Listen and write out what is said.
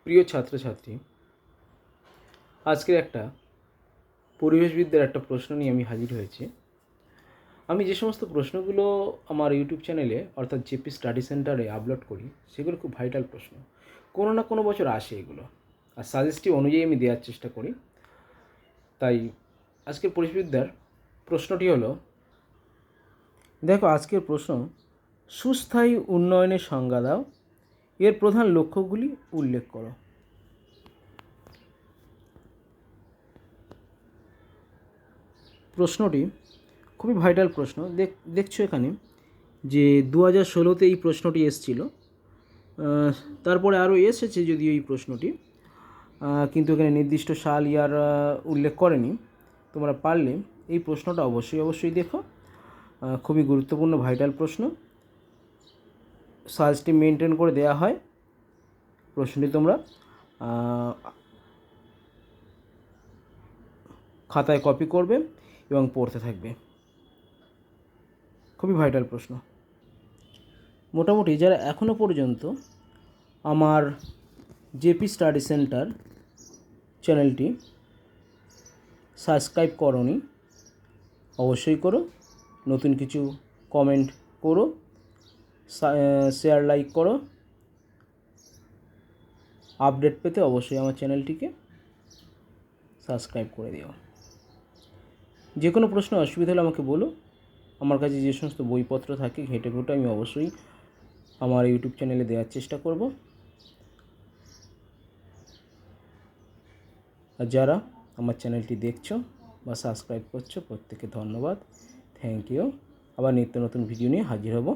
প্রিয় ছাত্রছাত্রী, আজকের একটা পরিবেশবিদ্যার একটা প্রশ্ন নিয়ে আমি হাজির হয়েছি। আমি যে সমস্ত প্রশ্নগুলো আমার ইউটিউব চ্যানেলে অর্থাৎ জেপি স্টাডি সেন্টারে আপলোড করি, সেগুলো খুব ভাইটাল প্রশ্ন। কোনো না কোনো বছর আসে এগুলো, আর সাজেস্টিভ অনুযায়ী আমি দেওয়ার চেষ্টা করি। তাই আজকের পরিবেশবিদ্যার প্রশ্নটি হলো, দেখো আজকের প্রশ্ন, সুস্থায়ী উন্নয়নের সংজ্ঞা দাও, এর প্রধান লক্ষ্যগুলি উল্লেখ করো। প্রশ্নটি খুবই ভাইটাল প্রশ্ন। দেখছো এখানে যে 2016-তে এই প্রশ্নটি এসেছিল, তারপরে আরও এসেছে যদিও এই প্রশ্নটি, কিন্তু এখানে নির্দিষ্ট সাল ইয়ার উল্লেখ করেনি। তোমরা পারলে এই প্রশ্নটা অবশ্যই দেখো, খুবই গুরুত্বপূর্ণ ভাইটাল প্রশ্ন। সাজটি মেনটেন করে দেওয়া হয়। প্রশ্নটি তোমরা খাতায় কপি করবে এবং পড়তে থাকবে। খুবই ভাইটাল প্রশ্ন। মোটামুটি যারা এখনও পর্যন্ত আমার জেপি স্টাডি সেন্টার চ্যানেলটি সাবস্ক্রাইব করোনি, অবশ্যই করো। নতুন কিছু কমেন্ট করো, শেয়ার লাইক করো। আপডেট পেতে অবশ্যই আমার চ্যানেলটিকে সাবস্ক্রাইব করে দিও। যে কোনো প্রশ্ন অসুবিধা হলে আমাকে বলো। আমার কাছে যে সমস্ত বইপত্র থাকে ঘেঁটে ঘুটে আমি অবশ্যই আমার ইউটিউব চ্যানেলে দেওয়ার চেষ্টা করব। আর যারা আমার চ্যানেলটি দেখছো বা সাবস্ক্রাইব করছো, প্রত্যেককে ধন্যবাদ, থ্যাংক ইউ। আবার নিত্য নতুন ভিডিও নিয়ে হাজির হব।